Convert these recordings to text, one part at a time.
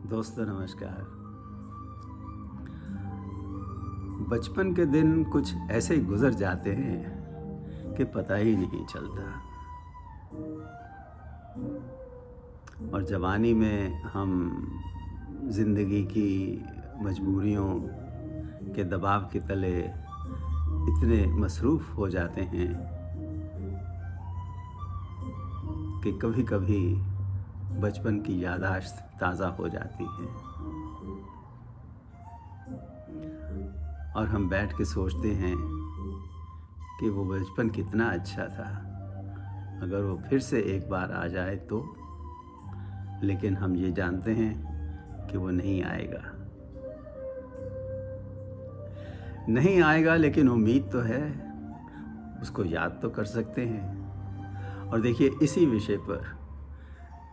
दोस्तों नमस्कार। बचपन के दिन कुछ ऐसे ही गुजर जाते हैं कि पता ही नहीं चलता। और जवानी में हम ज़िंदगी की मजबूरियों के दबाव के तले इतने मसरूफ़ हो जाते हैं कि कभी-कभी बचपन की याददाश्त ताज़ा हो जाती है और हम बैठ के सोचते हैं कि वो बचपन कितना अच्छा था, अगर वो फिर से एक बार आ जाए तो। लेकिन हम ये जानते हैं कि वो नहीं आएगा, लेकिन उम्मीद तो है, उसको याद तो कर सकते हैं। और देखिए, इसी विषय पर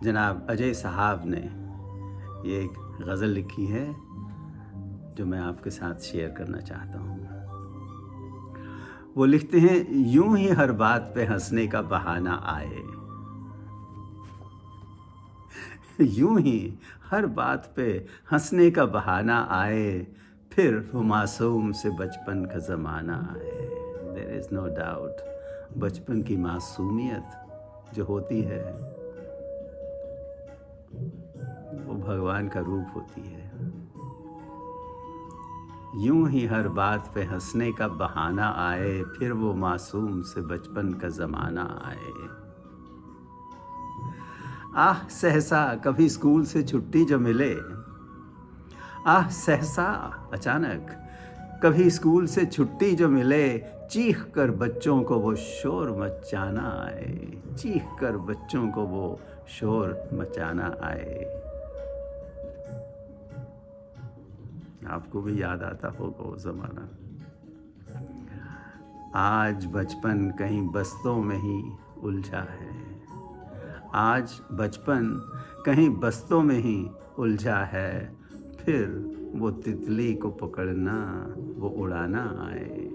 जनाब अजय साहब ने ये एक गज़ल लिखी है जो मैं आपके साथ शेयर करना चाहता हूँ। वो लिखते हैं, यूं ही हर बात पे हंसने का बहाना आए, यूं ही हर बात पे हंसने का बहाना आए, फिर वो मासूम से बचपन का ज़माना आए। देयर इज़ नो डाउट, बचपन की मासूमियत जो होती है वो भगवान का रूप होती है। यूं ही हर बात पे हंसने का बहाना आए, फिर वो मासूम से बचपन का ज़माना आए। आह सहसा कभी स्कूल से छुट्टी जो मिले, आह सहसा अचानक कभी स्कूल से छुट्टी जो मिले, चीख कर बच्चों को वो शोर मचाना आए, चीख कर बच्चों को वो शोर मचाना आए। आपको भी याद आता होगा वो ज़माना। आज बचपन कहीं बस्तों में ही उलझा है, आज बचपन कहीं बस्तों में ही उलझा है, फिर वो तितली को पकड़ना वो उड़ाना आए,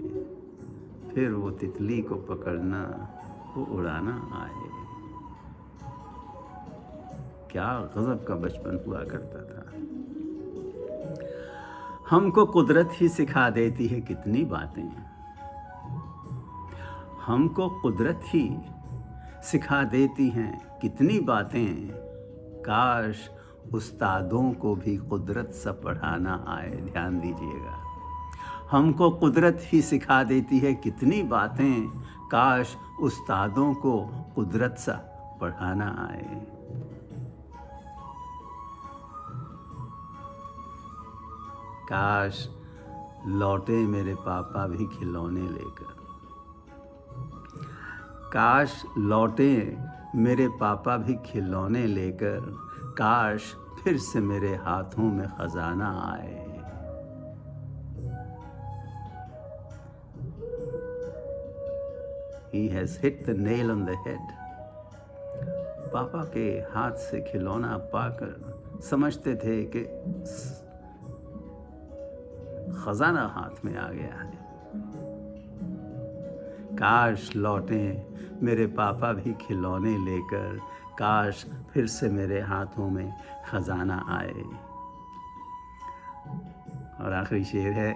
फिर वो तितली को पकड़ना वो उड़ाना आए। क्या गज़ब का बचपन हुआ करता था। हमको कुदरत ही सिखा देती है कितनी बातें, हमको कुदरत ही सिखा देती हैं कितनी बातें, काश उस्तादों को भी कुदरत सा पढ़ाना आए। ध्यान दीजिएगा, हमको कुदरत ही सिखा देती है कितनी बातें, काश उस्तादों को कुदरत सा पढ़ाना आए। काश लौटे मेरे पापा भी खिलौने लेकर, काश लौटे मेरे पापा भी खिलौने लेकर, काश फिर से मेरे हाथों में खजाना आए। He has hit the nail on the head. पापा के हाथ से खिलौना पाकर समझते थे कि खजाना हाथ में आ गया है। काश लौटे मेरे पापा भी खिलौने लेकर, काश फिर से मेरे हाथों में खजाना आए। और आखिरी शेर है,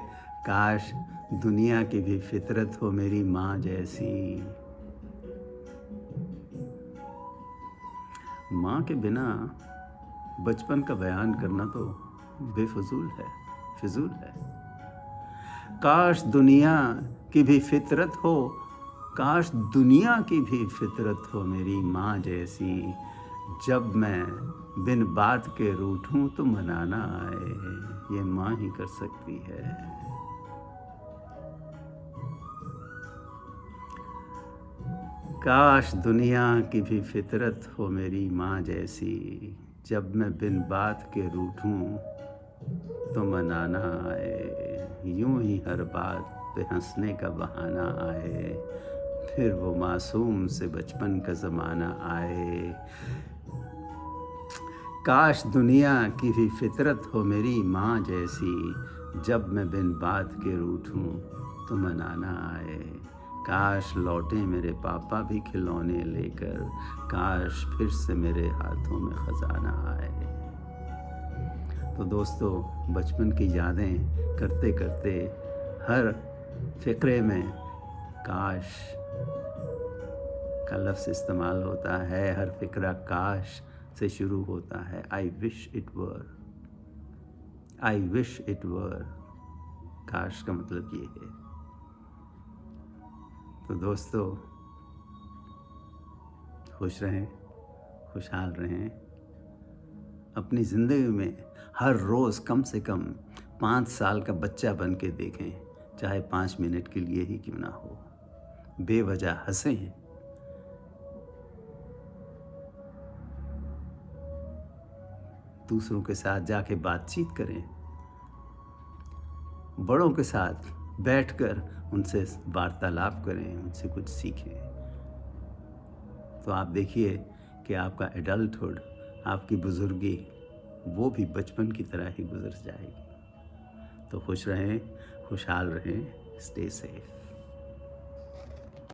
काश दुनिया की भी फितरत हो मेरी माँ जैसी। माँ के बिना बचपन का बयान करना तो बेफजूल है, फिजूल है। काश दुनिया की भी फितरत हो, काश दुनिया की भी फितरत हो मेरी माँ जैसी। जब मैं बिन बात के रूठूं तो मनाना आए, ये माँ ही कर सकती है। काश दुनिया की भी फितरत हो मेरी माँ जैसी, जब मैं बिन बात के रूठूं तो मनाना आए, यूं ही हर बात पे हंसने का बहाना आए, फिर वो मासूम से बचपन का ज़माना आए। काश दुनिया की भी फितरत हो मेरी माँ जैसी, जब मैं बिन बात के रूठूं तो मनाना आए। काश लौटे मेरे पापा भी खिलौने लेकर, काश फिर से मेरे हाथों में खजाना आए। तो दोस्तों, बचपन की यादें करते करते हर फ़िक्रे में काश का लफ्ज़ इस्तेमाल होता है, हर फ़िक्रा काश से शुरू होता है। I wish it were, I wish it were. काश का मतलब ये है। तो दोस्तों, खुश रहें, खुशहाल रहें। अपनी ज़िंदगी में हर रोज़ कम से कम 5 साल का बच्चा बन के देखें, चाहे 5 मिनट के लिए ही क्यों ना हो। बेवजह हंसें, दूसरों के साथ जाके बातचीत करें, बड़ों के साथ बैठकर उनसे वार्तालाप करें, उनसे कुछ सीखें। तो आप देखिए कि आपका एडल्टहुड, आपकी बुजुर्गी, वो भी बचपन की तरह ही गुजर जाएगी। तो खुश रहें, खुशहाल रहें, स्टे सेफ।